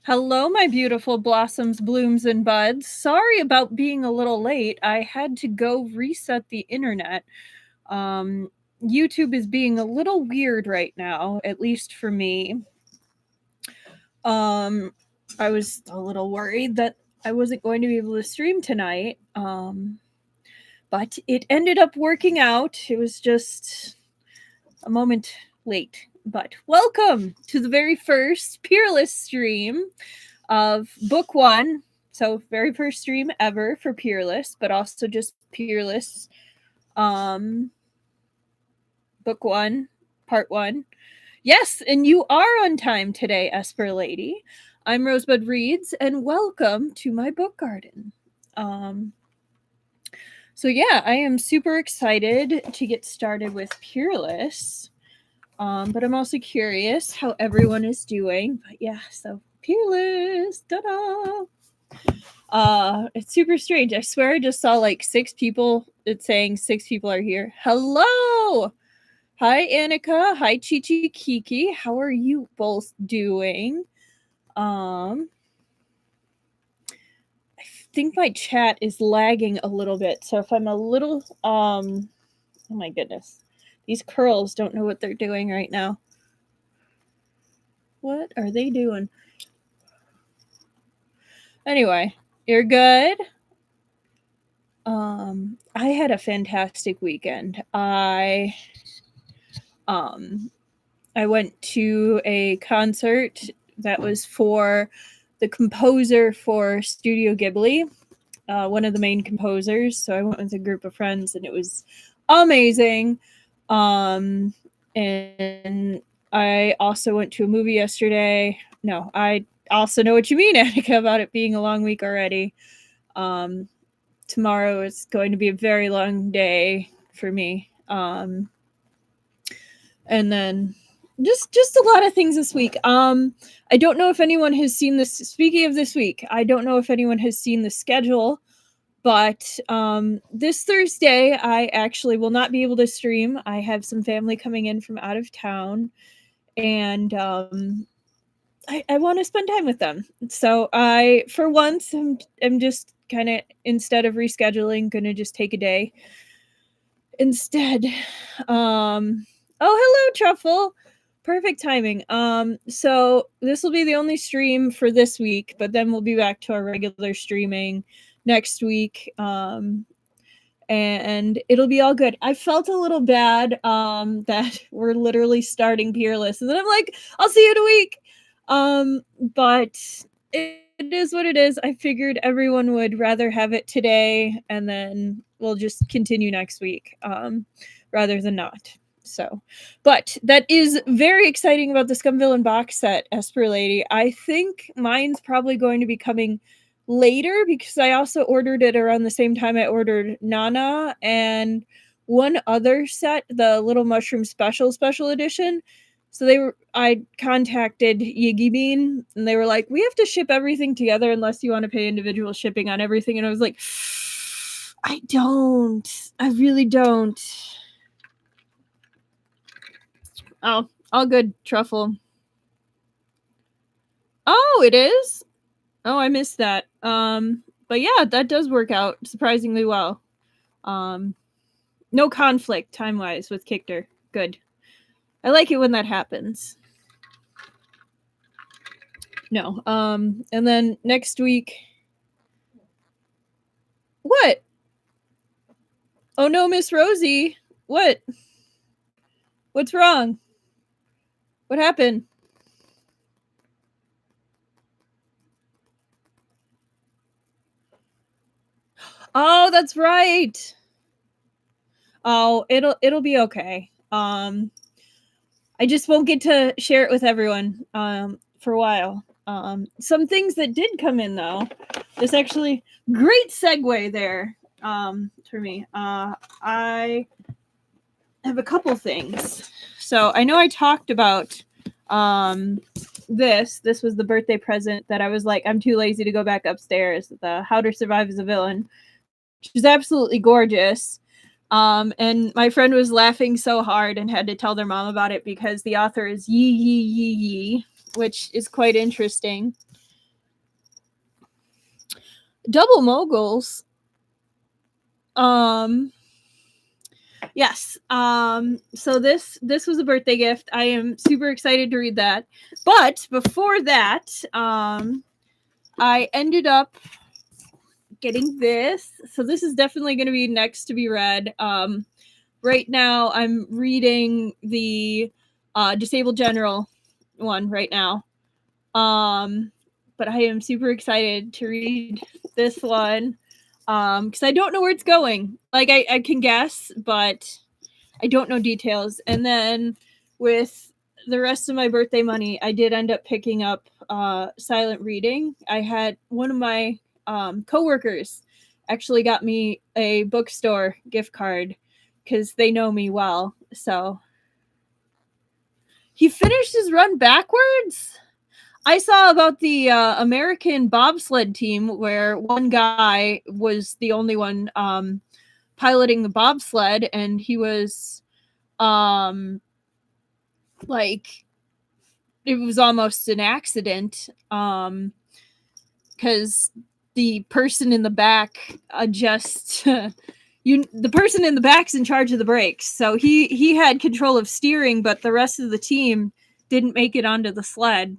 Hello, my beautiful blossoms, blooms, and buds. Sorry about being a little late. I had to go reset the internet. YouTube is being a little weird right now, at least for me. Um, I was a little worried that I wasn't going to be able to stream tonight. But it ended up working out. It was just a moment late. But welcome to the very first Peerless stream of book one. So very first stream ever for Peerless, but also just Peerless book one, part one. Yes, and you are on time today, Esper Lady. I'm Rosebud Reads, and welcome to my book garden. So yeah, I am super excited to get started with Peerless. But I'm also curious how everyone is doing. But yeah, so Peerless, ta-da! It's super strange. I swear I just saw like 6 people. It's saying 6 people are here. Hello! Hi, Annika. Hi, Chi-Chi Kiki. How are you both doing? I think my chat is lagging a little bit. So if I'm a little, oh my goodness. These curls don't know what they're doing right now. What are they doing? Anyway, you're good? I had a fantastic weekend. I went to a concert that was for the composer for Studio Ghibli, one of the main composers. So I went with a group of friends, and it was amazing. And I also went to a movie yesterday. No, I also know what you mean, Annika, about it being a long week already. Tomorrow is going to be a very long day for me. And then just a lot of things this week. I don't know if anyone has seen this. Speaking of this week, I don't know if anyone has seen the schedule, but this Thursday I actually will not be able to stream. I have some family coming in from out of town, and I want to spend time with them. So I, for once, am just kind of, instead of rescheduling, gonna just take a day instead. Oh, hello, Truffle. Perfect timing. So this will be the only stream for this week, but then we'll be back to our regular streaming next week. And it'll be all good. I felt a little bad that we're literally starting Peerless, and then I'm like, I'll see you in a week. But it is what it is. I figured everyone would rather have it today, and then we'll just continue next week, rather than not. So, but that is very exciting about the Scumvillain box set, Esper Lady. I think mine's probably going to be coming later because I also ordered it around the same time I ordered Nana and one other set, the Little Mushroom Special Edition. So I contacted Yiggy Bean, and they were like, we have to ship everything together unless you want to pay individual shipping on everything. And I was like, I really don't. Oh, all good, Truffle. Oh, it is? Oh, I missed that. But yeah, that does work out surprisingly well. No conflict time-wise with Kictor. Good. I like it when that happens. No. And then next week. What? Oh no, Miss Rosie. What? What's wrong? What happened? Oh, that's right. Oh, it'll be okay. I just won't get to share it with everyone for a while. Some things that did come in though. This actually great segue there for me. I have a couple things. So I know I talked about this. This was the birthday present that I was like, I'm too lazy to go back upstairs. The How to Survive as a Villain, which is absolutely gorgeous. And my friend was laughing so hard and had to tell their mom about it because the author is Yi, which is quite interesting. Double Moguls. Yes. So this was a birthday gift. I am super excited to read that. But before that, I ended up getting this. So this is definitely going to be next to be read. Right now I'm reading the Disabled General one right now. But I am super excited to read this one. Because I don't know where it's going. Like I can guess, but I don't know details. And then with the rest of my birthday money, I did end up picking up silent reading. I had one of my coworkers actually got me a bookstore gift card because they know me well. So he finished his run backwards. I saw about the American bobsled team where one guy was the only one piloting the bobsled, and he was like it was almost an accident because the person in the back the person in the back's in charge of the brakes, so he had control of steering, but the rest of the team didn't make it onto the sled.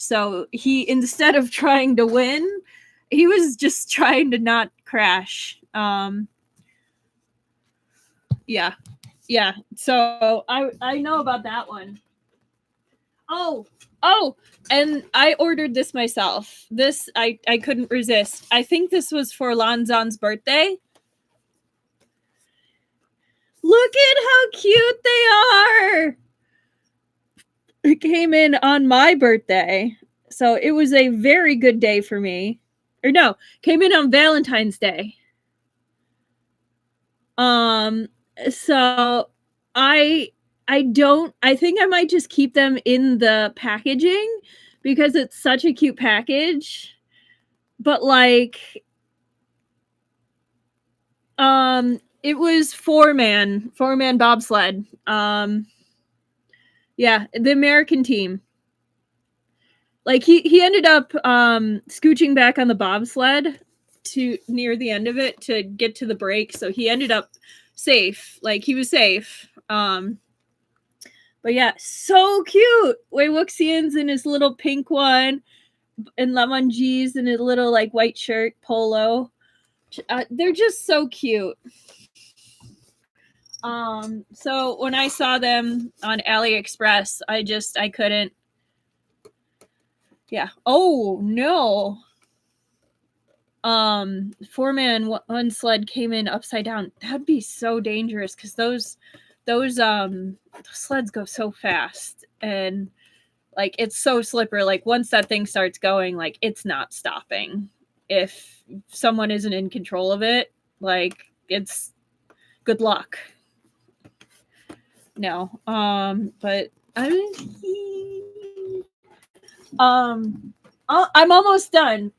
So he, instead of trying to win, he was just trying to not crash. Yeah. So I know about that one. Oh, and I ordered this myself. This I couldn't resist. I think this was for Lanzan's birthday. Look at how cute they are. It came in on my birthday. So it was a very good day for me. Or no, came in on Valentine's Day. So I think I might just keep them in the packaging because it's such a cute package. But like it was four-man bobsled. Yeah, the American team. Like he ended up scooching back on the bobsled to near the end of it to get to the break, so he ended up safe. Like he was safe. But yeah, so cute. Wei Wuxian's in his little pink one, and Lemon G's in his little like white shirt polo. They're just so cute. So when I saw them on AliExpress, I couldn't. Yeah. Oh no. Four-man one sled came in upside down. That'd be so dangerous because those sleds go so fast, and like it's so slippery. Like once that thing starts going, like it's not stopping. If someone isn't in control of it, like it's good luck. No. But I'm almost done.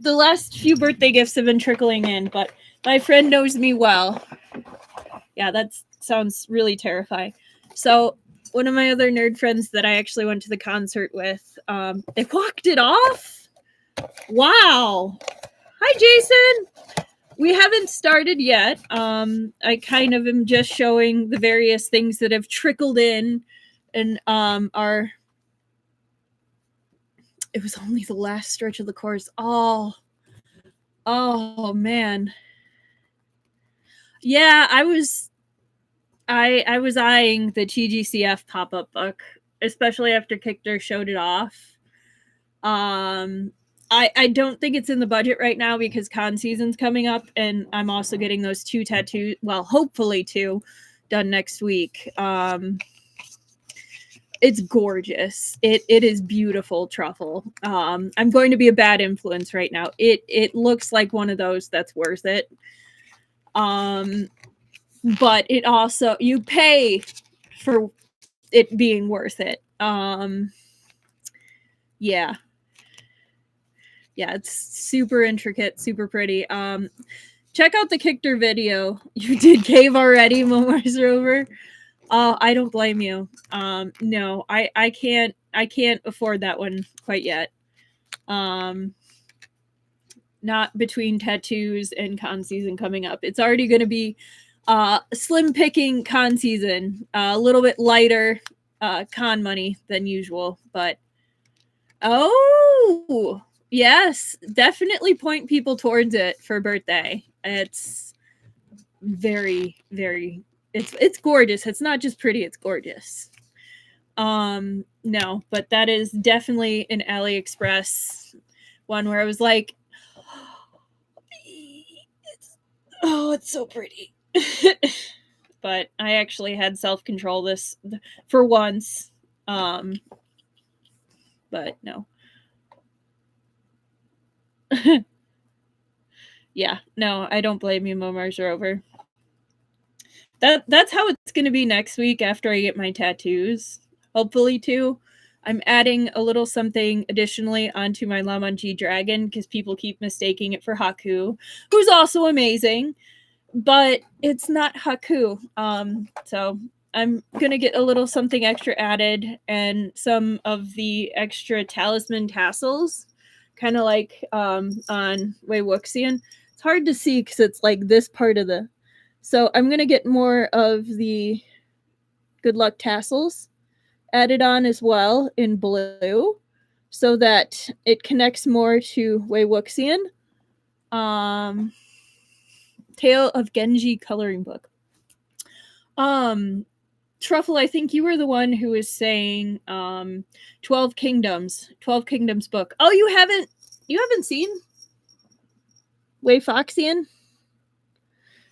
The last few birthday gifts have been trickling in, but my friend knows me well. Yeah, that sounds really terrifying. So one of my other nerd friends that I actually went to the concert with, they walked it off. Wow. Hi, Jason. We haven't started yet. I kind of am just showing the various things that have trickled in and are. It was only the last stretch of the course. Oh man. Yeah, I was eyeing the TGCF pop-up book, especially after Kichter showed it off. I don't think it's in the budget right now because con season's coming up, and I'm also getting those 2 tattoos, well, hopefully 2, done next week. It's gorgeous. It is beautiful truffle. I'm going to be a bad influence right now. It looks like one of those that's worth it. But it also, you pay for it being worth it. Yeah. Yeah, it's super intricate, super pretty. Check out the Kichter video. You did cave already, Momar's Rover. I don't blame you. No, I can't afford that one quite yet. not between tattoos and con season coming up. It's already going to be slim picking con season, a little bit lighter con money than usual, but oh yes, definitely point people towards it for birthday. It's very, very, it's gorgeous. It's not just pretty, it's gorgeous. No, but that is definitely an AliExpress one where I was like, it's so pretty. But I actually had self-control this for once. But no. Yeah, no, I don't blame you, Mars Rover. That's how it's going to be next week after I get my tattoos. Hopefully, too. I'm adding a little something additionally onto my Lamanji dragon because people keep mistaking it for Haku, who's also amazing, but it's not Haku. So I'm gonna get a little something extra added and some of the extra talisman tassels, kind of like on Wei Wuxian. It's hard to see because it's like this part of the. So I'm gonna get more of the good luck tassels added on as well in blue, so that it connects more to Wei Wuxian. Tale of Genji coloring book. Truffle, I think you were the one who was saying 12 Kingdoms book. Oh, you haven't seen Wei Foxian?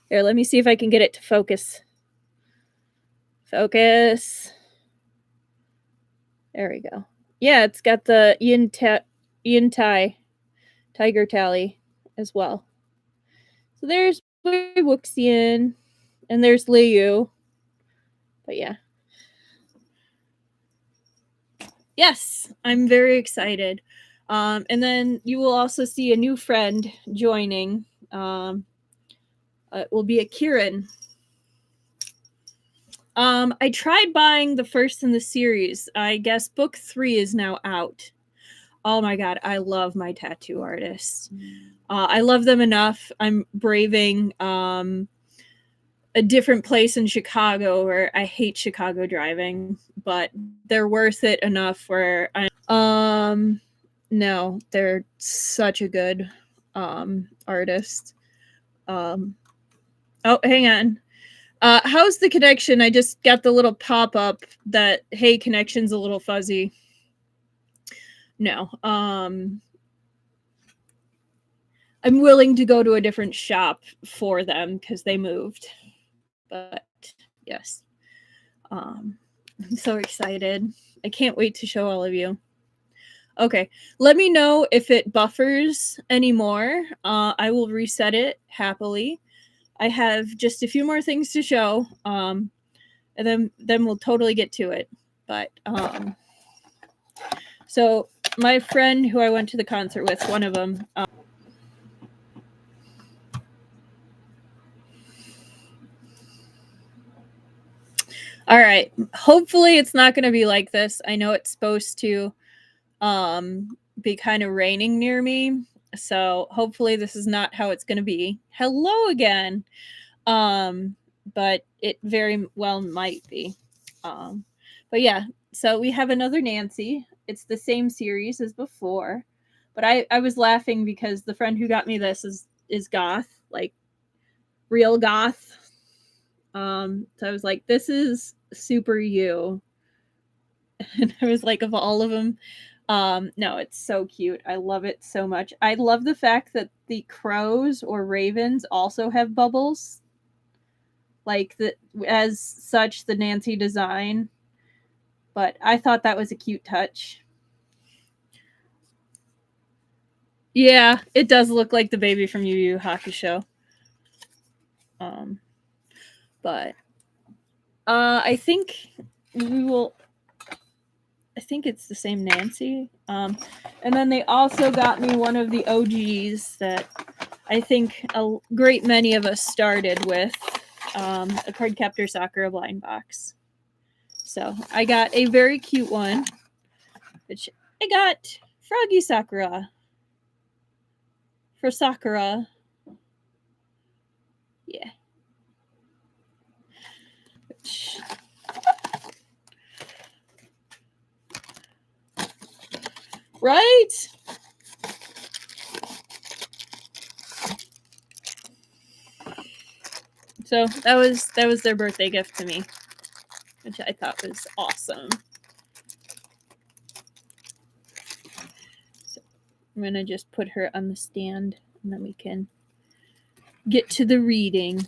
Here, let me see if I can get it to focus. Focus. There we go. Yeah, it's got the Yin Tai Tiger Tally as well. So there's Wei Wuxian and there's Liu. But yeah. Yes, I'm very excited. And then you will also see a new friend joining. It will be a Kieran. I tried buying the first in the series. I guess book 3 is now out. Oh my god, I love my tattoo artists. I love them enough. I'm braving a different place in Chicago where I hate Chicago driving, but they're worth it enough where no, they're such a good artist. Oh, hang on. How's the connection? I just got the little pop-up that hey, connection's a little fuzzy. No. I'm willing to go to a different shop for them because they moved. But yes. I'm so excited. I can't wait to show all of you. Okay, let me know if it buffers anymore. I will reset it happily. I have just a few more things to show, and then we'll totally get to it. But so my friend who I went to the concert with, one of them. All right. Hopefully it's not going to be like this. I know it's supposed to be kind of raining near me. So hopefully this is not how it's going to be. Hello again. But it very well might be. But yeah, so we have another Nancy. It's the same series as before. But I was laughing because the friend who got me this is goth, like real goth. So I was like, this is super you. And I was like, of all of them, no, it's so cute. I love it so much. I love the fact that the crows or ravens also have bubbles. Like the as such the Nancy design. But I thought that was a cute touch. Yeah, it does look like the baby from Yu Yu Hakusho. But I think we will. I think it's the same Nancy. And then they also got me one of the OGs that I think a great many of us started with, a Cardcaptor Sakura blind box. So I got a very cute one, which I got Froggy Sakura for Sakura. Yeah. Right? So that was their birthday gift to me, which I thought was awesome. So I'm gonna just put her on the stand, and then we can get to the reading.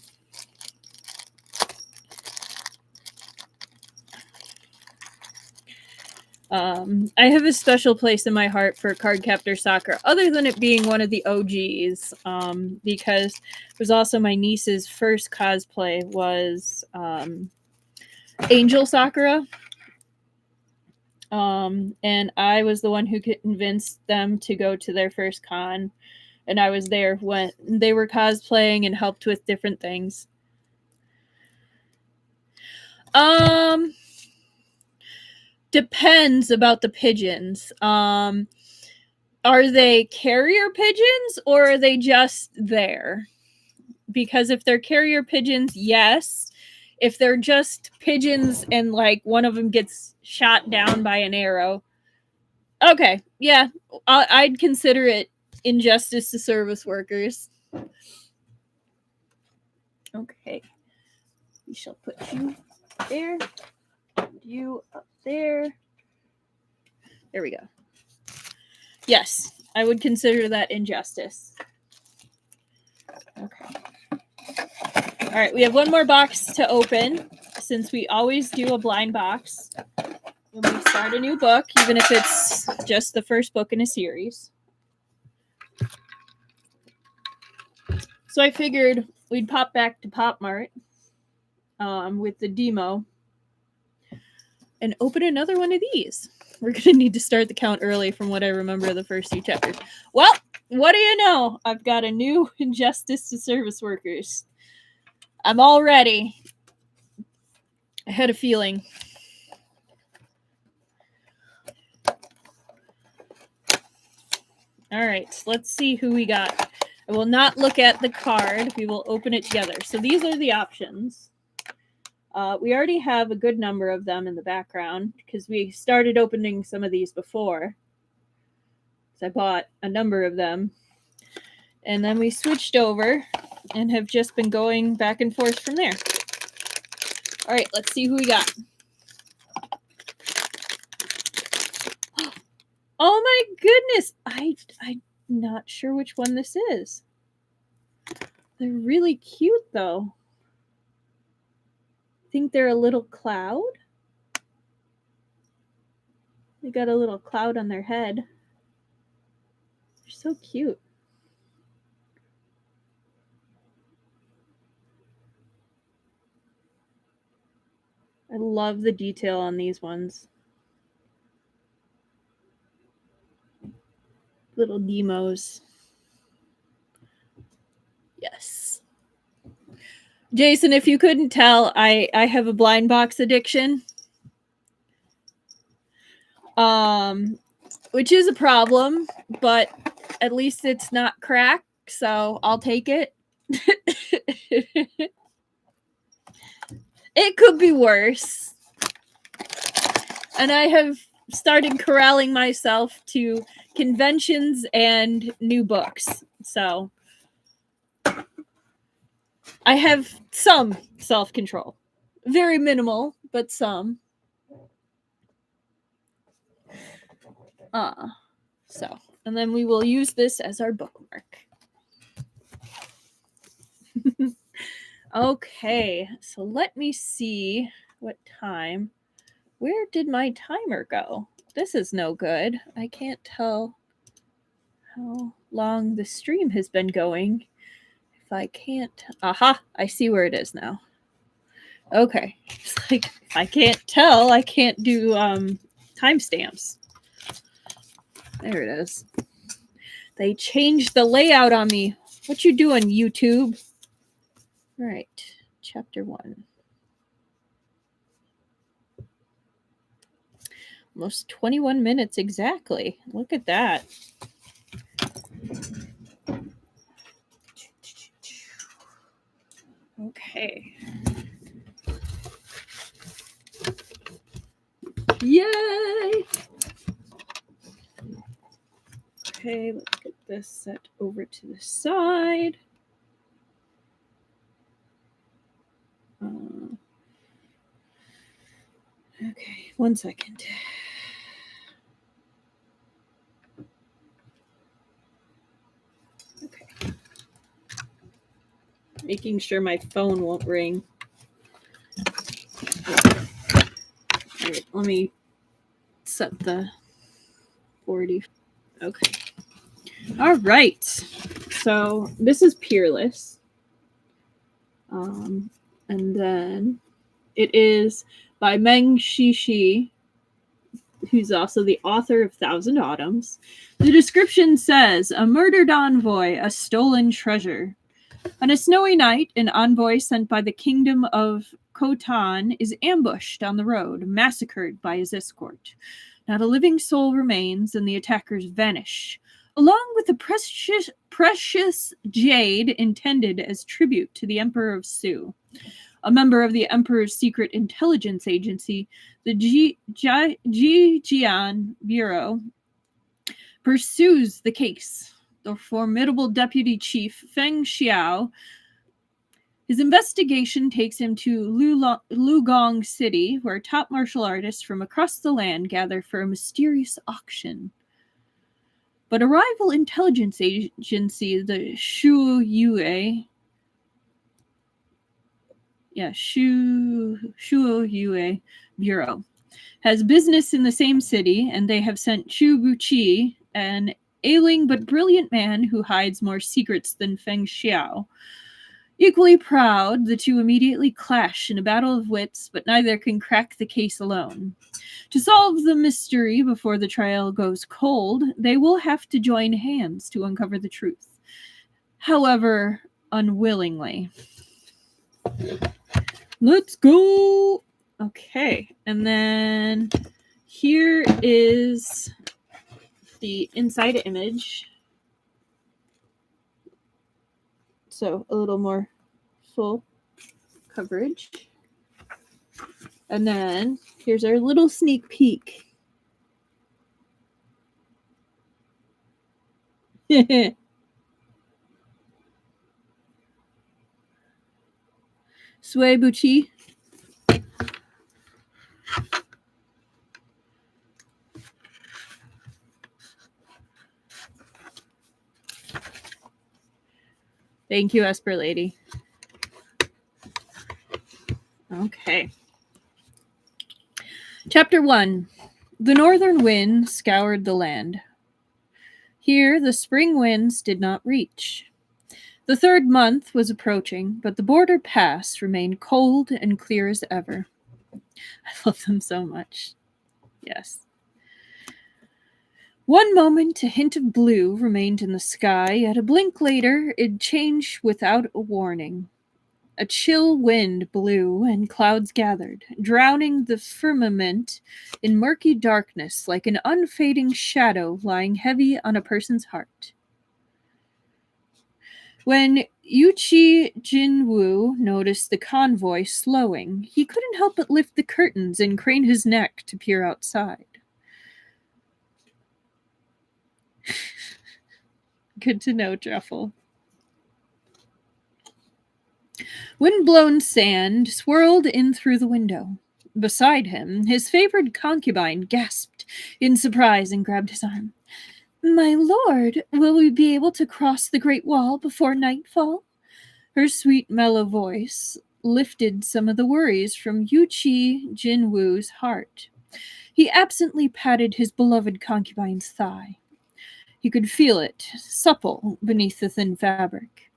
I have a special place in my heart for Cardcaptor Sakura, other than it being one of the OGs, because it was also my niece's first cosplay was Angel Sakura. And I was the one who convinced them to go to their first con, and I was there when they were cosplaying and helped with different things. Depends about the pigeons. Are they carrier pigeons or are they just there? Because if they're carrier pigeons, yes. If they're just pigeons and like one of them gets shot down by an arrow, okay, yeah, I'd consider it injustice to service workers. Okay, we shall put you there, you up there. There we go. Yes, I would consider that injustice. Okay. All right, we have one more box to open, since we always do a blind box when we start a new book, even if it's just the first book in a series. So I figured we'd pop back to Pop Mart with the demo and open another one of these. We're going to need to start the count early from what I remember of the first two chapters. Well, what do you know? I've got a new injustice to service workers. I'm all ready. I had a feeling. All right, let's see who we got. I will not look at the card. We will open it together. So these are the options. We already have a good number of them in the background because we started opening some of these before. So I bought a number of them. And then we switched over and have just been going back and forth from there. All right, let's see who we got. Oh my goodness. I'm not sure which one this is. They're really cute though. I think they're a little cloud. They got a little cloud on their head. They're so cute. I love the detail on these ones. Little demos. Yes. Jason, if you couldn't tell, I have a blind box addiction. Which is a problem, but at least it's not crack, so I'll take it. It could be worse. And I have started corralling myself to conventions and new books. So I have some self-control. Very minimal, but some. So, and then we will use this as our bookmark. Okay, so let me see what time. Where did my timer go? This is no good. I can't tell how long the stream has been going. If I can't... Aha! I see where it is now. Okay. It's like, if I can't tell, I can't do timestamps. There it is. They changed the layout on me. What you doing, YouTube? All right. Chapter 1. Almost 21 minutes exactly. Look at that. Okay. Yay! Okay, let's get this set over to the side. Okay, 1 second. Okay. Making sure my phone won't ring. All right, let me set the 40. Okay. All right. So this is Peerless. And then it is by Meng Xi Shi, who's also the author of Thousand Autumns. The description says, a murdered envoy, a stolen treasure. On a snowy night, an envoy sent by the kingdom of Khotan is ambushed on the road, massacred by his escort. Not a living soul remains, and the attackers vanish, along with the precious jade intended as tribute to the Emperor of Su. A member of the Emperor's secret intelligence agency, the Jijian Bureau, pursues the case. The formidable deputy chief, Feng Xiao, his investigation takes him to Lugong City, where top martial artists from across the land gather for a mysterious auction. But a rival intelligence agency, the Shu Yue Bureau, has business in the same city, and they have sent Chu Buqi, an ailing but brilliant man who hides more secrets than Feng Xiao. Equally proud, the two immediately clash in a battle of wits, but neither can crack the case alone. To solve the mystery before the trial goes cold, they will have to join hands to uncover the truth. However, unwillingly. Let's go! Okay, and then here is the inside image. So a little more full coverage. And then here's our little sneak peek. Sui Buqi. Thank you, Esper Lady. Okay. Chapter 1. The northern wind scoured the land. Here the spring winds did not reach. The 3rd month was approaching, but the border pass remained cold and clear as ever. I love them so much. Yes. One moment a hint of blue remained in the sky, yet a blink later it changed without a warning. A chill wind blew and clouds gathered, drowning the firmament in murky darkness like an unfading shadow lying heavy on a person's heart. When Yuchi Jinwu noticed the convoy slowing, he couldn't help but lift the curtains and crane his neck to peer outside. Good to know, Truffle. Wind-blown sand swirled in through the window. Beside him, his favored concubine gasped in surprise and grabbed his arm. My lord, will we be able to cross the Great Wall before nightfall? Her sweet, mellow voice lifted some of the worries from Yuchi Jinwu's heart. He absently patted his beloved concubine's thigh. He could feel it, supple beneath the thin fabric.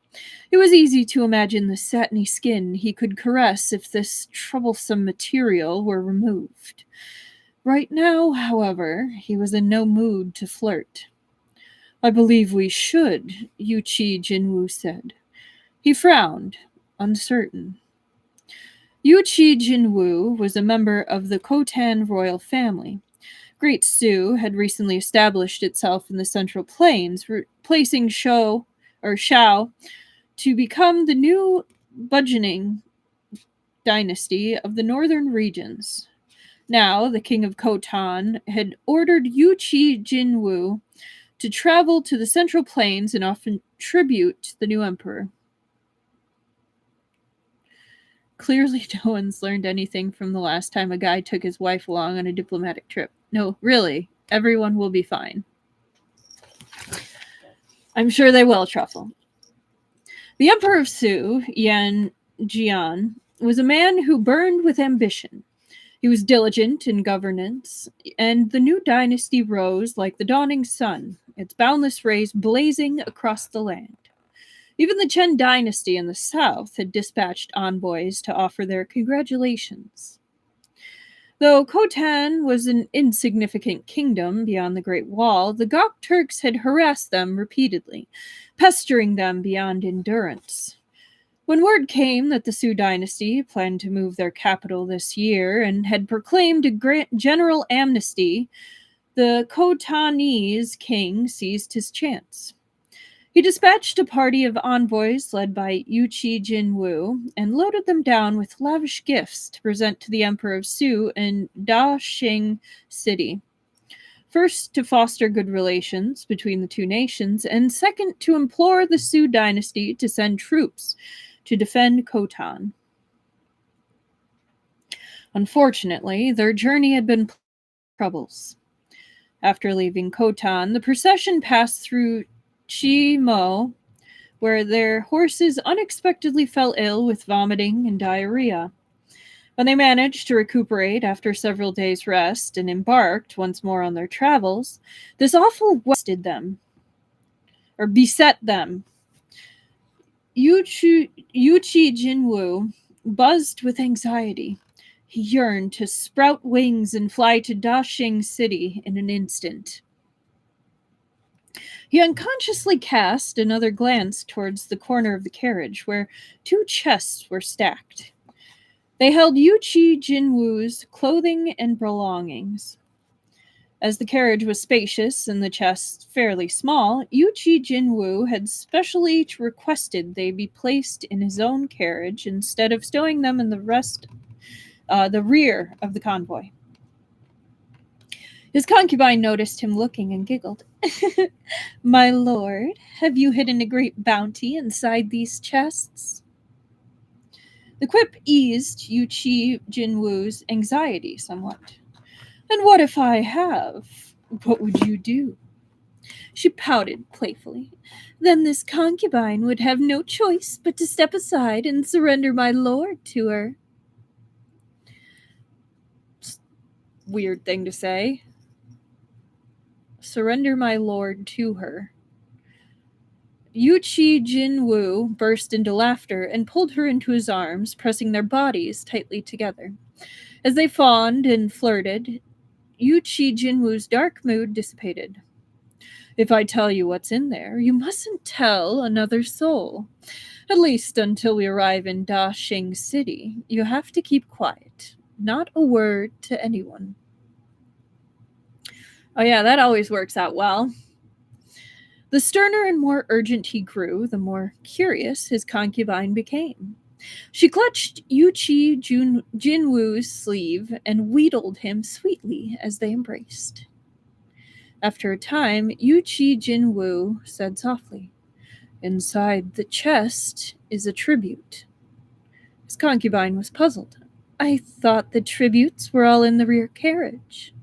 It was easy to imagine the satiny skin he could caress if this troublesome material were removed. Right now, however, he was in no mood to flirt. I believe we should, Yuchi Jinwu said. He frowned, uncertain. Yuchi Jinwu was a member of the Khotan royal family. Great Su had recently established itself in the Central Plains, replacing Shao to become the new burgeoning dynasty of the northern regions. Now, the king of Khotan had ordered Yuchi Jinwu to travel to the central plains and offer tribute to the new emperor. Clearly, no one's learned anything from the last time a guy took his wife along on a diplomatic trip. No, really, everyone will be fine. I'm sure they will, Truffle. The Emperor of Su, Yan Jian, was a man who burned with ambition. He was diligent in governance, and the new dynasty rose like the dawning sun, its boundless rays blazing across the land. Even the Chen dynasty in the south had dispatched envoys to offer their congratulations. Though Khotan was an insignificant kingdom beyond the Great Wall, the Gok Turks had harassed them repeatedly, pestering them beyond endurance. When word came that the Su dynasty planned to move their capital this year and had proclaimed a general amnesty, the Khotanese king seized his chance. He dispatched a party of envoys led by Yuchi Jinwu and loaded them down with lavish gifts to present to the Emperor of Su in Daxing City. First, to foster good relations between the two nations, and second, to implore the Su dynasty to send troops to defend Khotan. Unfortunately, their journey had been troubles. After leaving Khotan, the procession passed through Me.Mimo, where their horses unexpectedly fell ill with vomiting and diarrhea. When they managed to recuperate after several days' rest and embarked once more on their travels, this awful beset them. Yuchi Jinwu buzzed with anxiety. He yearned to sprout wings and fly to Daxing City in an instant. He unconsciously cast another glance towards the corner of the carriage, where two chests were stacked. They held Yuchi Jinwu's clothing and belongings. As the carriage was spacious and the chests fairly small, Yuchi Jinwu had specially requested they be placed in his own carriage instead of stowing them in the rear of the convoy. His concubine noticed him looking and giggled. My lord, have you hidden a great bounty inside these chests? The quip eased Yuchi Jinwu's anxiety somewhat. And what if I have? What would you do? She pouted playfully. Then this concubine would have no choice but to step aside and surrender my lord to her. Weird thing to say. Surrender my lord to her. Yuchi Jinwu burst into laughter and pulled her into his arms, pressing their bodies tightly together. As they fawned and flirted, Yuchi Jinwu's dark mood dissipated. If I tell you what's in there, you mustn't tell another soul. At least until we arrive in Daxing City. You have to keep quiet. Not a word to anyone. Oh yeah, that always works out well. The sterner and more urgent he grew, the more curious his concubine became. She clutched Yuchi Jinwu's sleeve and wheedled him sweetly as they embraced. After a time, Yuchi Jinwu said softly, Inside the chest is a tribute. His concubine was puzzled. I thought the tributes were all in the rear carriage.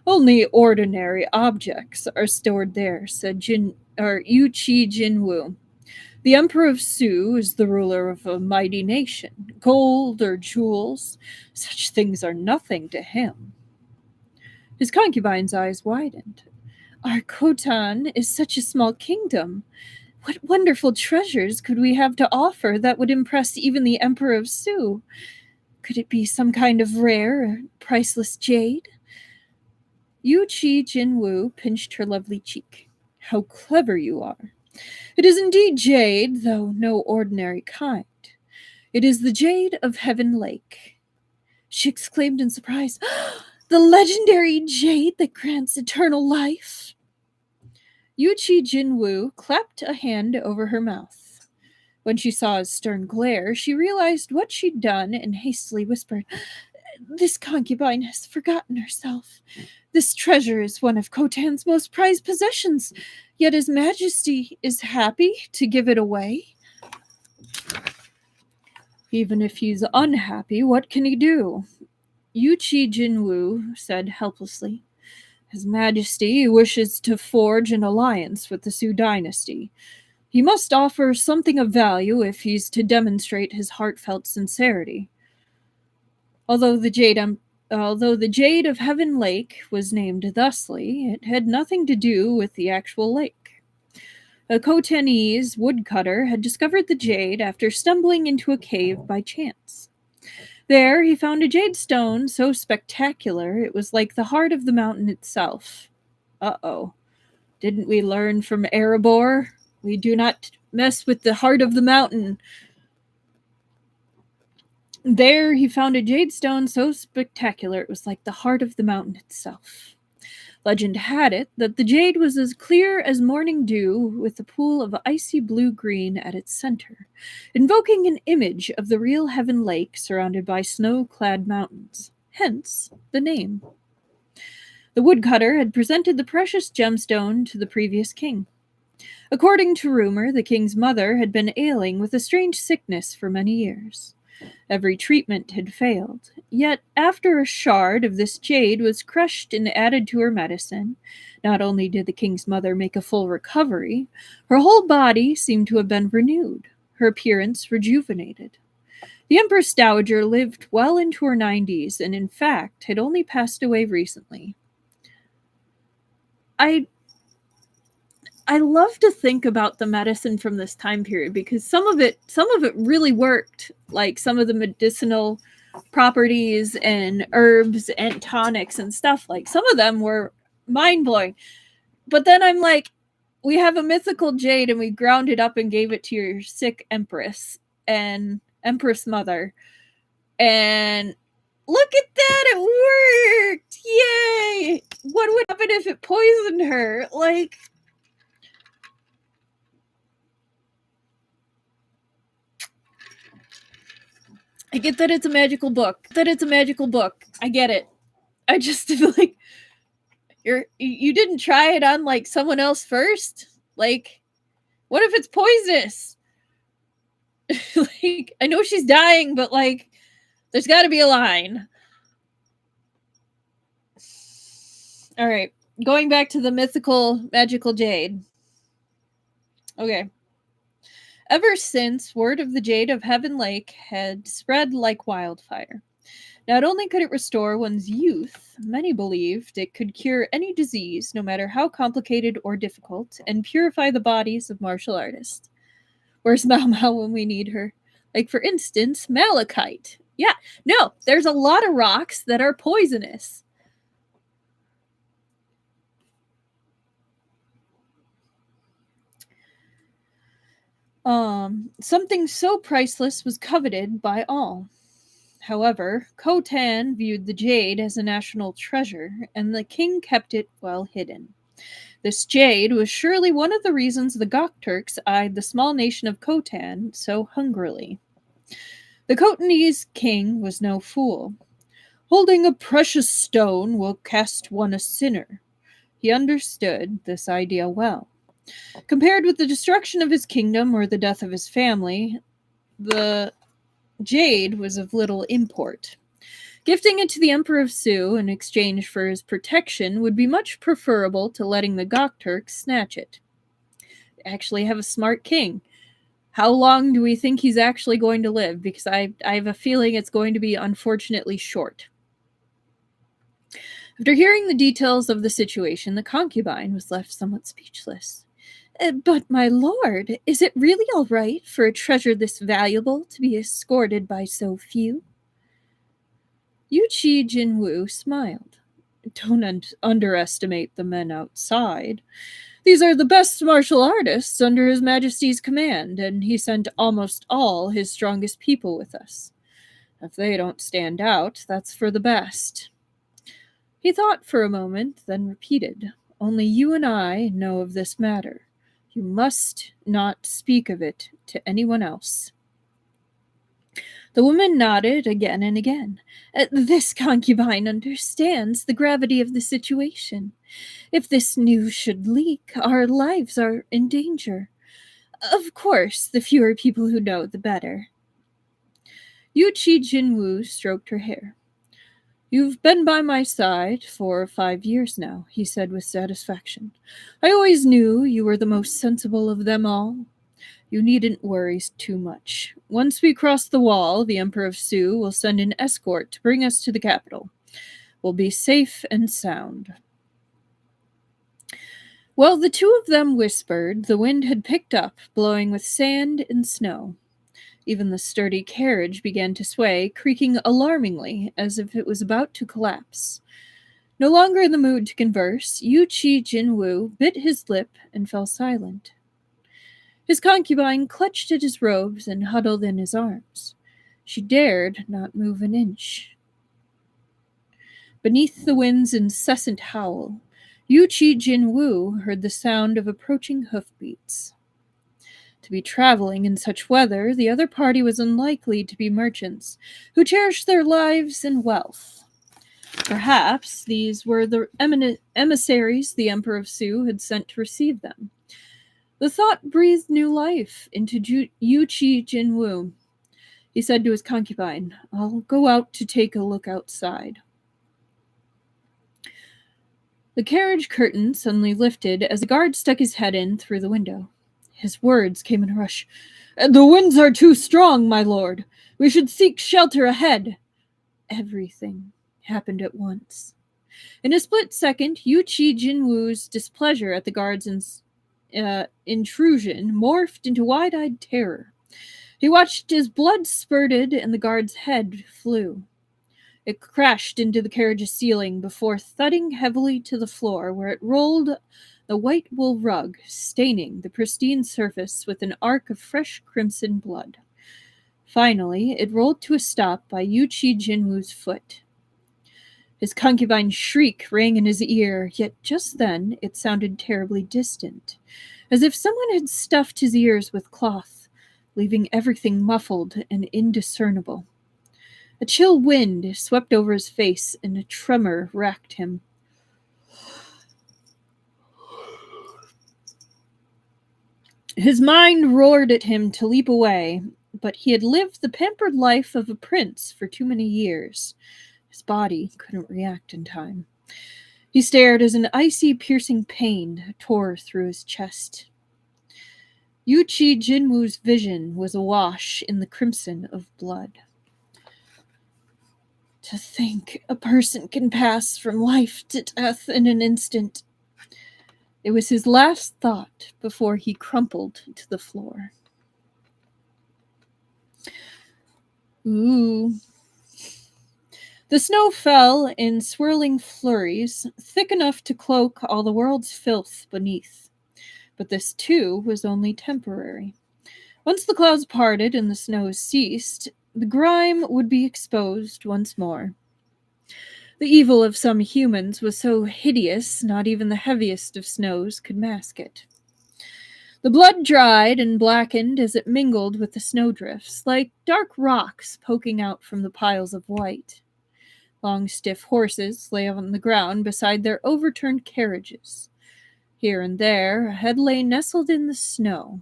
Only ordinary objects are stored there, said Yuchi Jinwu. The Emperor of Su is the ruler of a mighty nation. Gold or jewels, such things are nothing to him. His concubine's eyes widened. Our Khotan is such a small kingdom. What wonderful treasures could we have to offer that would impress even the Emperor of Su? Could it be some kind of rare or priceless jade? Yuchi Jinwu pinched her lovely cheek. How clever you are. It is indeed jade, though no ordinary kind. It is the jade of Heaven Lake. She exclaimed in surprise, The legendary jade that grants eternal life. Yuchi Jinwu clapped a hand over her mouth. When she saw his stern glare, she realized what she'd done and hastily whispered, "This concubine has forgotten herself. This treasure is one of Khotan's most prized possessions, yet His Majesty is happy to give it away." "Even if he's unhappy, what can he do?" Yuchi Jinwu said helplessly. "His Majesty wishes to forge an alliance with the Su dynasty. He must offer something of value if he's to demonstrate his heartfelt sincerity. Although the Jade of Heaven Lake was named thusly, it had nothing to do with the actual lake. A Khotanese woodcutter had discovered the jade after stumbling into a cave by chance. There he found a jade stone so spectacular it was like the heart of the mountain itself. Uh-oh. Didn't we learn from Erebor? We do not mess with the heart of the mountain. There he found a jade stone so spectacular it was like the heart of the mountain itself. Legend had it that the jade was as clear as morning dew, with a pool of icy blue-green at its center, invoking an image of the real Heaven Lake surrounded by snow-clad mountains. Hence the name. The woodcutter had presented the precious gemstone to the previous king. According to rumor, the king's mother had been ailing with a strange sickness for many years. Every treatment had failed. Yet, after a shard of this jade was crushed and added to her medicine, not only did the king's mother make a full recovery, her whole body seemed to have been renewed, her appearance rejuvenated. The Empress Dowager lived well into her 90s and, in fact, had only passed away recently. I love to think about the medicine from this time period because some of it really worked, like some of the medicinal properties and herbs and tonics and stuff. Like some of them were mind-blowing. But then I'm like, we have a mythical jade and we ground it up and gave it to your sick empress and empress mother. And look at that, it worked! Yay! What would happen if it poisoned her? Like, I get that it's a magical book. I get it. I just like, you didn't try it on like someone else first? Like, what if it's poisonous? Like, I know she's dying, but like, there's got to be a line. All right, going back to the mythical magical jade. Okay. Ever since, word of the Jade of Heaven Lake had spread like wildfire. Not only could it restore one's youth, many believed it could cure any disease, no matter how complicated or difficult, and purify the bodies of martial artists. Where's Mao when we need her? Like, for instance, malachite. Yeah, no, there's a lot of rocks that are poisonous. Something so priceless was coveted by all. However, Khotan viewed the jade as a national treasure, and the king kept it well hidden. This jade was surely one of the reasons the Gokturks eyed the small nation of Khotan so hungrily. The Khotanese king was no fool. Holding a precious stone will cast one a sinner. He understood this idea well. Compared with the destruction of his kingdom or the death of his family, the jade was of little import. Gifting it to the Emperor of Su in exchange for his protection would be much preferable to letting the Gokturks snatch it. Actually have a smart king. How long do we think he's actually going to live? Because I have a feeling it's going to be unfortunately short. After hearing the details of the situation, the concubine was left somewhat speechless. But, my lord, is it really all right for a treasure this valuable to be escorted by so few? Yuchi Jinwu smiled. Don't underestimate the men outside. These are the best martial artists under His Majesty's command, and he sent almost all his strongest people with us. If they don't stand out, that's for the best. He thought for a moment, then repeated, Only you and I know of this matter. You must not speak of it to anyone else." The woman nodded again and again. This concubine understands the gravity of the situation. If this news should leak, our lives are in danger. Of course, the fewer people who know, the better." Yuchi Jinwu stroked her hair. "You've been by my side for 5 years now," he said with satisfaction. "I always knew you were the most sensible of them all. You needn't worry too much. Once we cross the wall, the Emperor of Su will send an escort to bring us to the capital. We'll be safe and sound." While the two of them whispered, the wind had picked up, blowing with sand and snow. Even the sturdy carriage began to sway, creaking alarmingly as if it was about to collapse. No longer in the mood to converse, Yuchi Jinwu bit his lip and fell silent. His concubine clutched at his robes and huddled in his arms. She dared not move an inch. Beneath the wind's incessant howl, Yuchi Jinwu heard the sound of approaching hoofbeats. To be traveling in such weather, the other party was unlikely to be merchants who cherished their lives and wealth. Perhaps these were the emissaries the Emperor of Su had sent to receive them. The thought breathed new life into Yuchi Jinwu. He said to his concubine, "I'll go out to take a look outside." The carriage curtain suddenly lifted as a guard stuck his head in through the window. His words came in a rush. "The winds are too strong, my lord. We should seek shelter ahead." Everything happened at once. In a split second, Yuchi Jinwu's displeasure at the guard's intrusion morphed into wide-eyed terror. He watched as blood spurted and the guard's head flew. It crashed into the carriage's ceiling before thudding heavily to the floor, where it rolled the white wool rug, staining the pristine surface with an arc of fresh crimson blood. Finally, it rolled to a stop by Yuchi Jinwu's foot. His concubine's shriek rang in his ear, yet just then it sounded terribly distant, as if someone had stuffed his ears with cloth, leaving everything muffled and indiscernible. A chill wind swept over his face, and a tremor racked him. His mind roared at him to leap away, but he had lived the pampered life of a prince for too many years. His body couldn't react in time. He stared as an icy, piercing pain tore through his chest. Yuchi Jinwu's vision was awash in the crimson of blood. To think a person can pass from life to death in an instant. It was his last thought before he crumpled to the floor. Ooh. The snow fell in swirling flurries, thick enough to cloak all the world's filth beneath. But this, too, was only temporary. Once the clouds parted and the snow ceased, the grime would be exposed once more. The evil of some humans was so hideous, not even the heaviest of snows could mask it. The blood dried and blackened as it mingled with the snowdrifts, like dark rocks poking out from the piles of white. Long, stiff horses lay on the ground beside their overturned carriages. Here and there, a head lay nestled in the snow.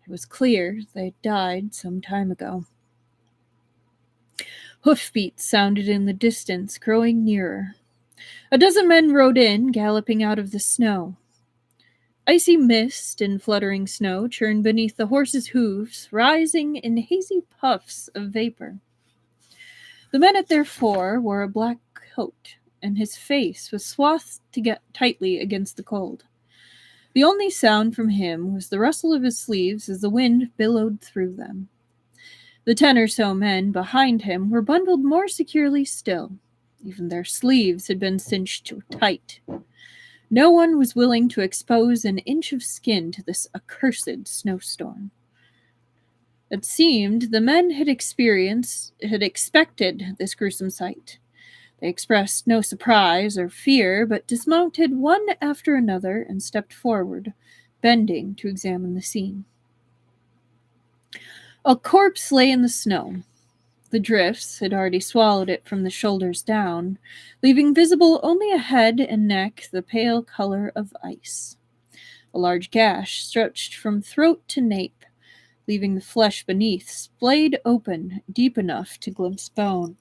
It was clear they'd died some time ago. Hoofbeats sounded in the distance, growing nearer. A dozen men rode in, galloping out of the snow. Icy mist and fluttering snow churned beneath the horses' hooves, rising in hazy puffs of vapor. The man at their fore wore a black coat, and his face was swathed tightly against the cold. The only sound from him was the rustle of his sleeves as the wind billowed through them. The 10 or so men behind him were bundled more securely still. Even their sleeves had been cinched tight. No one was willing to expose an inch of skin to this accursed snowstorm. It seemed the men had expected this gruesome sight. They expressed no surprise or fear, but dismounted one after another and stepped forward, bending to examine the scene. A corpse lay in the snow. The drifts had already swallowed it from the shoulders down, leaving visible only a head and neck the pale color of ice. A large gash stretched from throat to nape, leaving the flesh beneath splayed open deep enough to glimpse bone.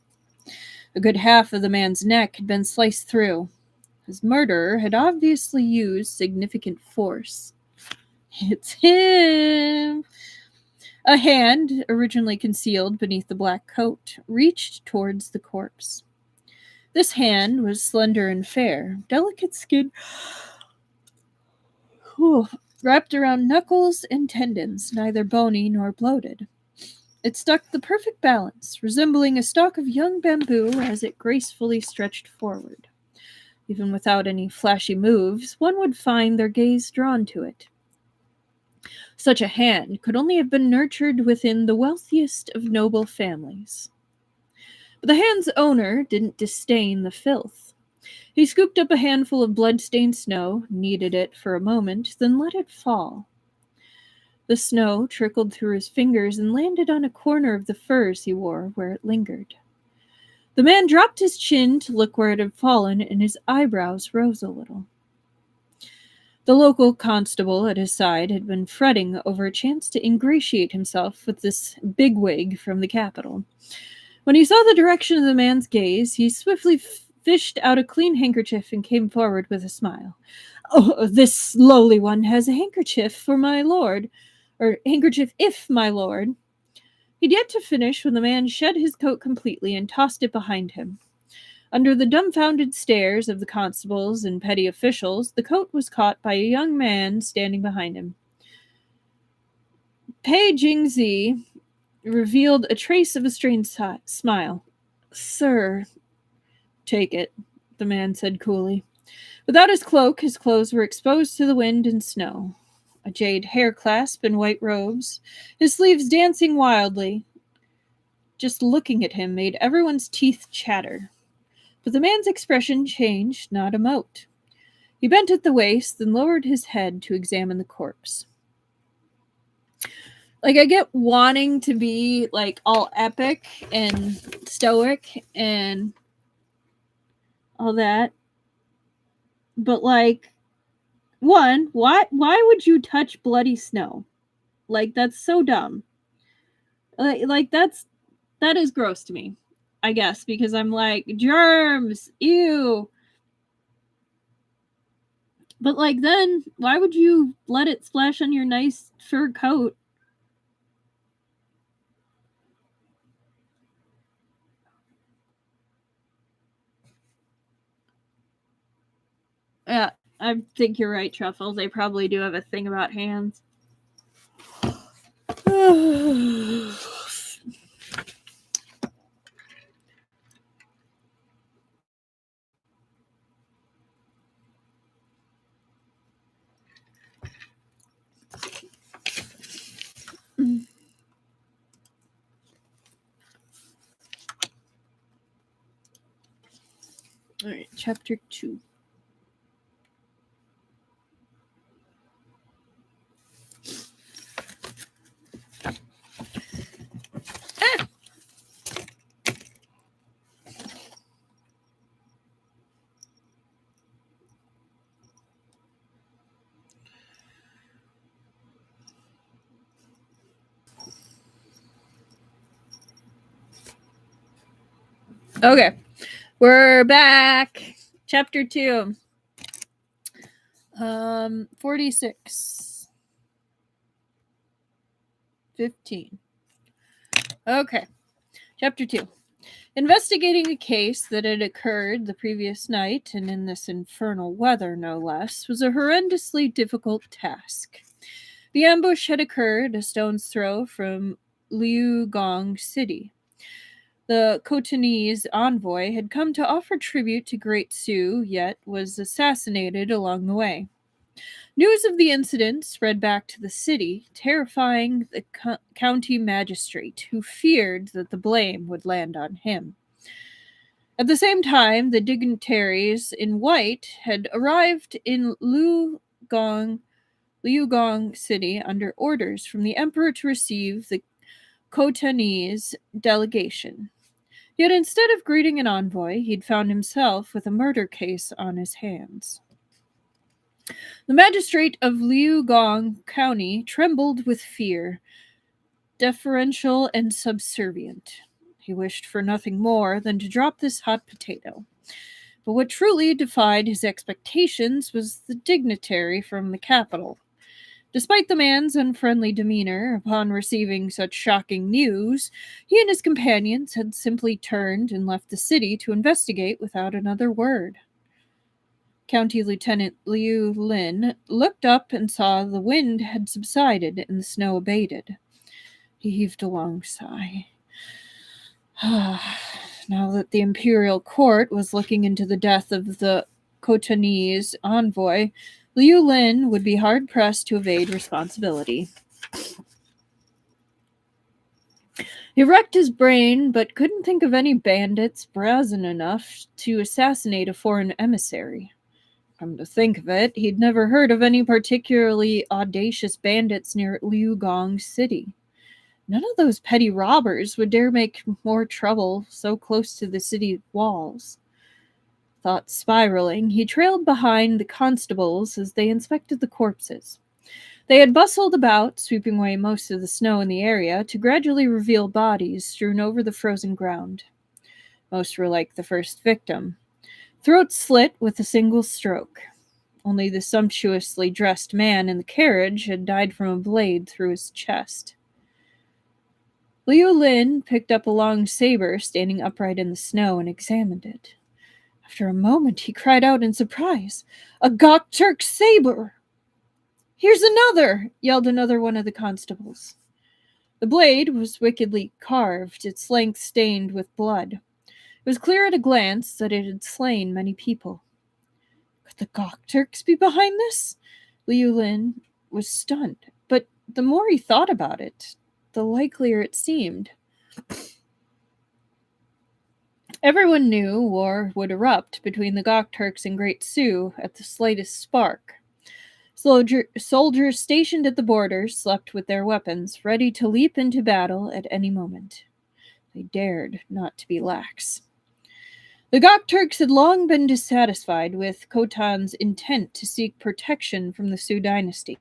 A good half of the man's neck had been sliced through. His murderer had obviously used significant force. It's him! A hand, originally concealed beneath the black coat, reached towards the corpse. This hand was slender and fair, delicate skin wrapped around knuckles and tendons, neither bony nor bloated. It struck the perfect balance, resembling a stalk of young bamboo as it gracefully stretched forward. Even without any flashy moves, one would find their gaze drawn to it. Such a hand could only have been nurtured within the wealthiest of noble families. But the hand's owner didn't disdain the filth. He scooped up a handful of blood-stained snow, kneaded it for a moment, then let it fall. The snow trickled through his fingers and landed on a corner of the furs he wore where it lingered. The man dropped his chin to look where it had fallen, and his eyebrows rose a little. The local constable at his side had been fretting over a chance to ingratiate himself with this bigwig from the capital. When he saw the direction of the man's gaze, he swiftly fished out a clean handkerchief and came forward with a smile. "Oh, this lowly one has a handkerchief for my lord, or handkerchief if my lord." He'd yet to finish when the man shed his coat completely and tossed it behind him. Under the dumbfounded stares of the constables and petty officials, the coat was caught by a young man standing behind him. Pei Jingzi revealed a trace of a strained smile. "Sir." "Take it," the man said coolly. Without his cloak, his clothes were exposed to the wind and snow. A jade hair clasp and white robes, his sleeves dancing wildly. Just looking at him made everyone's teeth chatter. But the man's expression changed, not a mote. He bent at the waist, then lowered his head to examine the corpse. I get wanting to be, all epic and stoic and all that. But, one, why would you touch bloody snow? That's so dumb. That is gross to me, I guess, because I'm germs, ew. But, then, why would you let it splash on your nice fur coat? Yeah, I think you're right, Truffle. They probably do have a thing about hands. All right, chapter 2. Okay, we're back. Chapter 2. 46. 15. Okay, chapter 2. Investigating a case that had occurred the previous night, and in this infernal weather, no less, was a horrendously difficult task. The ambush had occurred a stone's throw from Liugong City. The Khotanese envoy had come to offer tribute to Great Su, yet was assassinated along the way. News of the incident spread back to the city, terrifying the county magistrate, who feared that the blame would land on him. At the same time, the dignitaries in white had arrived in Liugong Liugong City under orders from the emperor to receive the Khotanese delegation. Yet instead of greeting an envoy, he'd found himself with a murder case on his hands. The magistrate of Liugong County trembled with fear, deferential and subservient. He wished for nothing more than to drop this hot potato. But what truly defied his expectations was the dignitary from the capital. Despite the man's unfriendly demeanor upon receiving such shocking news, he and his companions had simply turned and left the city to investigate without another word. County Lieutenant Liu Lin looked up and saw the wind had subsided and the snow abated. He heaved a long sigh. Now that the imperial court was looking into the death of the Khotanese envoy, Liu Lin would be hard-pressed to evade responsibility. He racked his brain, but couldn't think of any bandits brazen enough to assassinate a foreign emissary. Come to think of it, he'd never heard of any particularly audacious bandits near Liugong City. None of those petty robbers would dare make more trouble so close to the city walls. Thoughts spiraling, he trailed behind the constables as they inspected the corpses. They had bustled about, sweeping away most of the snow in the area, to gradually reveal bodies strewn over the frozen ground. Most were like the first victim. Throat slit with a single stroke. Only the sumptuously dressed man in the carriage had died from a blade through his chest. Liu Lin picked up a long saber standing upright in the snow and examined it. After a moment, he cried out in surprise, "A Gokturk saber!" "Here's another!" yelled another one of the constables. The blade was wickedly carved, its length stained with blood. It was clear at a glance that it had slain many people. Could the Gokturks be behind this? Liu Lin was stunned, but the more he thought about it, the likelier it seemed. Everyone knew war would erupt between the Gokturks and Great Sioux at the slightest spark. Soldiers stationed at the borders slept with their weapons, ready to leap into battle at any moment. They dared not to be lax. The Gokturks had long been dissatisfied with Khotan's intent to seek protection from the Sioux dynasty.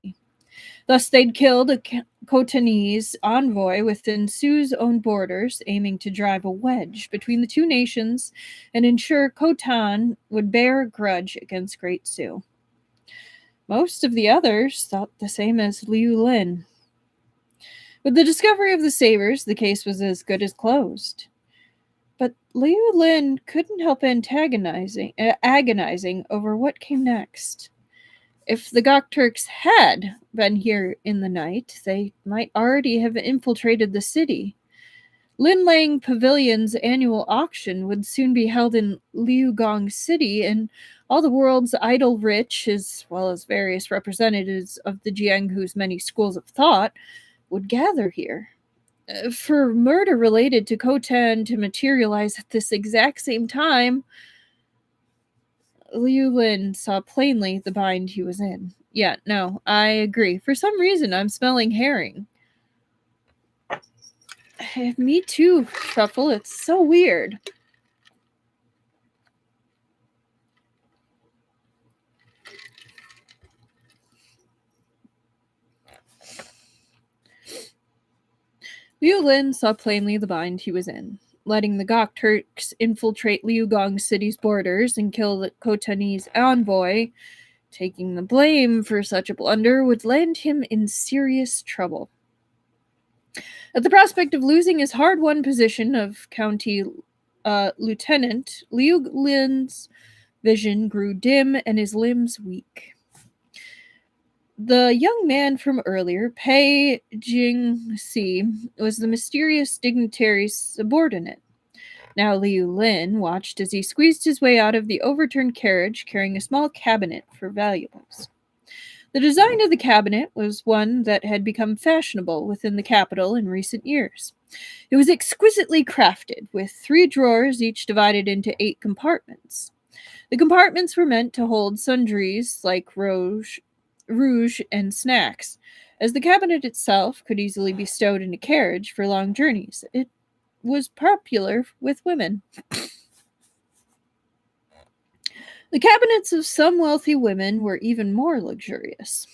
Thus, they'd killed a Khotanese envoy within Sioux's own borders, aiming to drive a wedge between the two nations and ensure Khotan would bear a grudge against Great Sioux. Most of the others thought the same as Liu Lin. With the discovery of the sabers, the case was as good as closed. But Liu Lin couldn't help agonizing over what came next. If the Gokturks had been here in the night, they might already have infiltrated the city. Lin Lang Pavilion's annual auction would soon be held in Liugong City, and all the world's idle rich, as well as various representatives of the Jianghu's many schools of thought, would gather here. For murder related to Khotan to materialize at this exact same time, Liu Lin saw plainly the bind he was in. Yeah, no, I agree. For some reason, I'm smelling herring. Me too, Truffle. It's so weird. Liu Lin saw plainly the bind he was in. Letting the Gokturks infiltrate Liugong City's borders and kill the Khotanese envoy, taking the blame for such a blunder would land him in serious trouble. At the prospect of losing his hard-won position of county lieutenant, Liu Lin's vision grew dim and his limbs weak. The young man from earlier, Pei Jingxi, was the mysterious dignitary's subordinate. Now Liu Lin watched as he squeezed his way out of the overturned carriage carrying a small cabinet for valuables. The design of the cabinet was one that had become fashionable within the capital in recent years. It was exquisitely crafted, with 3 drawers each divided into 8 compartments. The compartments were meant to hold sundries like rouge, and snacks. As the cabinet itself could easily be stowed in a carriage for long journeys, it was popular with women. The cabinets of some wealthy women were even more luxurious.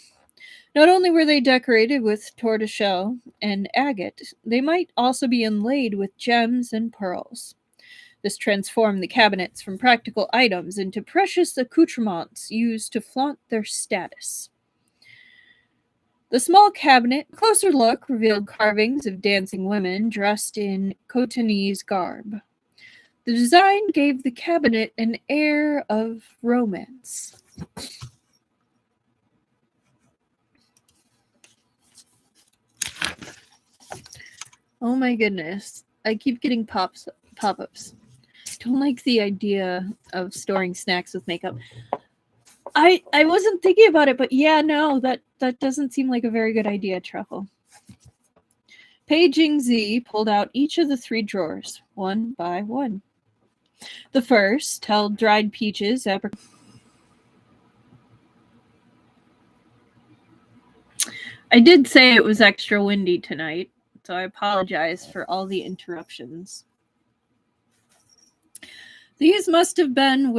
Not only were they decorated with tortoiseshell and agate, they might also be inlaid with gems and pearls. This transformed the cabinets from practical items into precious accoutrements used to flaunt their status. The small cabinet, closer look, revealed carvings of dancing women dressed in Cotonese garb. The design gave the cabinet an air of romance. Oh my goodness. I keep getting pop-ups. I don't like the idea of storing snacks with makeup. I wasn't thinking about it, but yeah, no, that doesn't seem like a very good idea, Truffle. Paging Z pulled out each of the 3 drawers, one by one. The first held dried peaches, I did say it was extra windy tonight, so I apologize for all the interruptions. There must have been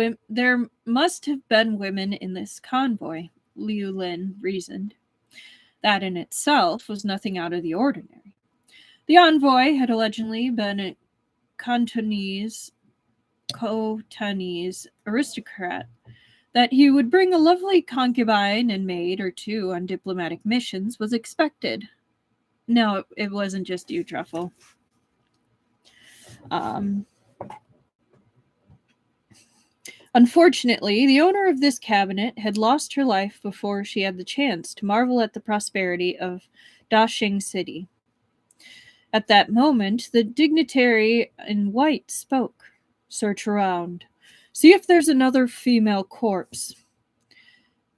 women in this convoy, Liu Lin reasoned. That in itself was nothing out of the ordinary. The envoy had allegedly been a Cotonese aristocrat. That he would bring a lovely concubine and maid or 2 on diplomatic missions was expected. No, it wasn't just you, Truffle. Unfortunately, the owner of this cabinet had lost her life before she had the chance to marvel at the prosperity of Dashing City. At that moment, the dignitary in white spoke. Search around. See if there's another female corpse.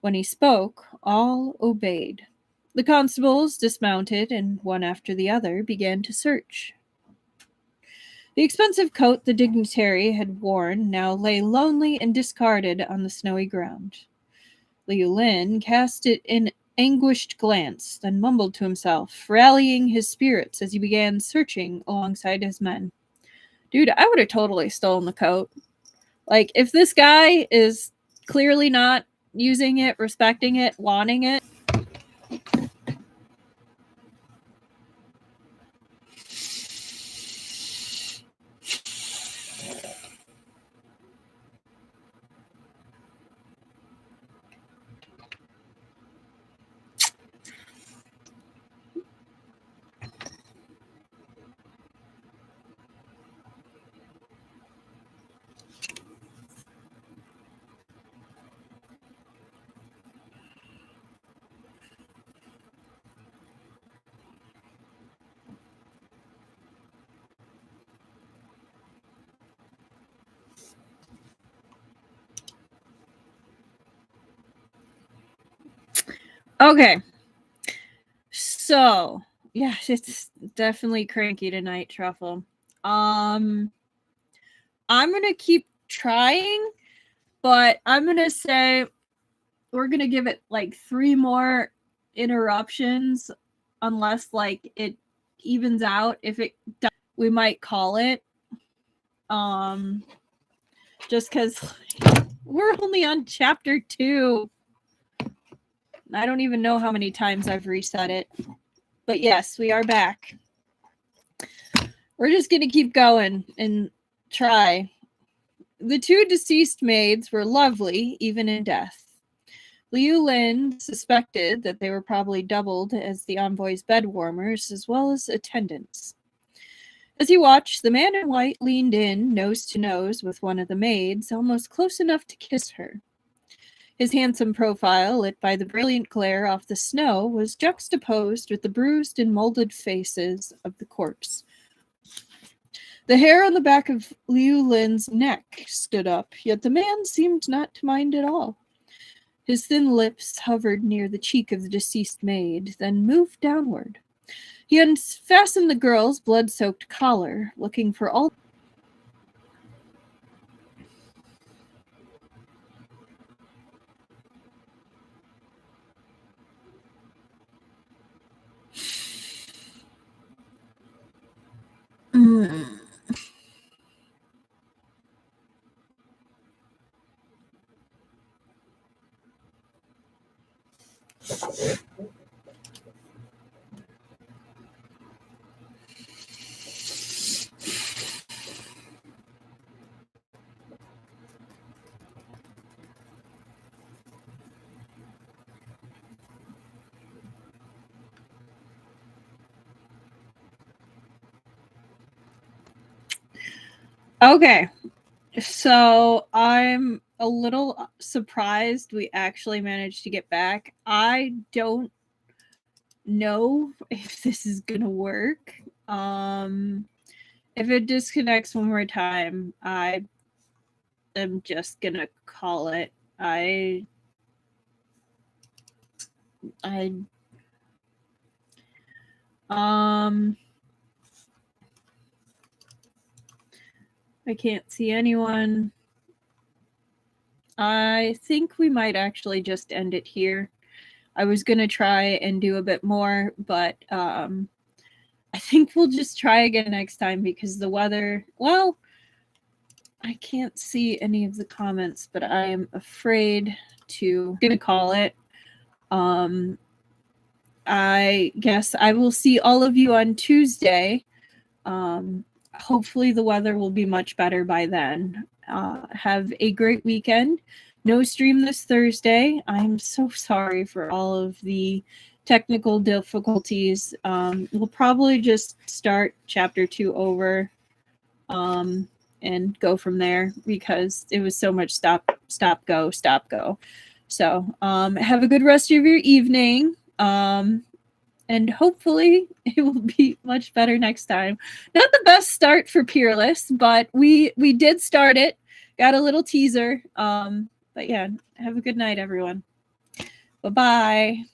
When he spoke, all obeyed. The constables dismounted and, one after the other, began to search. The expensive coat the dignitary had worn now lay lonely and discarded on the snowy ground. Liu Lin cast it an anguished glance, then mumbled to himself, rallying his spirits as he began searching alongside his men. Dude, I would have totally stolen the coat. Like, if this guy is clearly not using it, respecting it, wanting it, okay. So, yeah, it's definitely cranky tonight, Truffle. I'm gonna keep trying, but I'm gonna say we're gonna give it like 3 more interruptions, unless like it evens out. If it does, we might call it. Just because we're only on chapter 2. I don't even know how many times I've reset it. But yes, we are back. We're just going to keep going and try. The 2 deceased maids were lovely, even in death. Liu Lin suspected that they were probably doubled as the envoy's bed warmers as well as attendants. As he watched, the man in white leaned in, nose to nose with one of the maids, almost close enough to kiss her. His handsome profile, lit by the brilliant glare off the snow, was juxtaposed with the bruised and molded faces of the corpse. The hair on the back of Liu Lin's neck stood up, yet the man seemed not to mind at all. His thin lips hovered near the cheek of the deceased maid, then moved downward. He unfastened the girl's blood-soaked collar, looking for all Okay, so I'm a little surprised we actually managed to get back. I don't know if this is gonna work. If it disconnects one more time, I am just gonna call it. I can't see anyone. I think we might actually just end it here. I was gonna try and do a bit more, but I think we'll just try again next time because the weather, well, I can't see any of the comments, but I am afraid to gonna call it. I guess I will see all of you on Tuesday. Hopefully the weather will be much better by then. Have a great weekend. No stream this Thursday. I'm so sorry for all of the technical difficulties. We'll probably just start chapter 2 over and go from there because it was so much stop, go. So have a good rest of your evening. And hopefully it will be much better next time. Not the best start for Peerless, but we did start it. Got a little teaser. But yeah, have a good night, everyone. Bye-bye.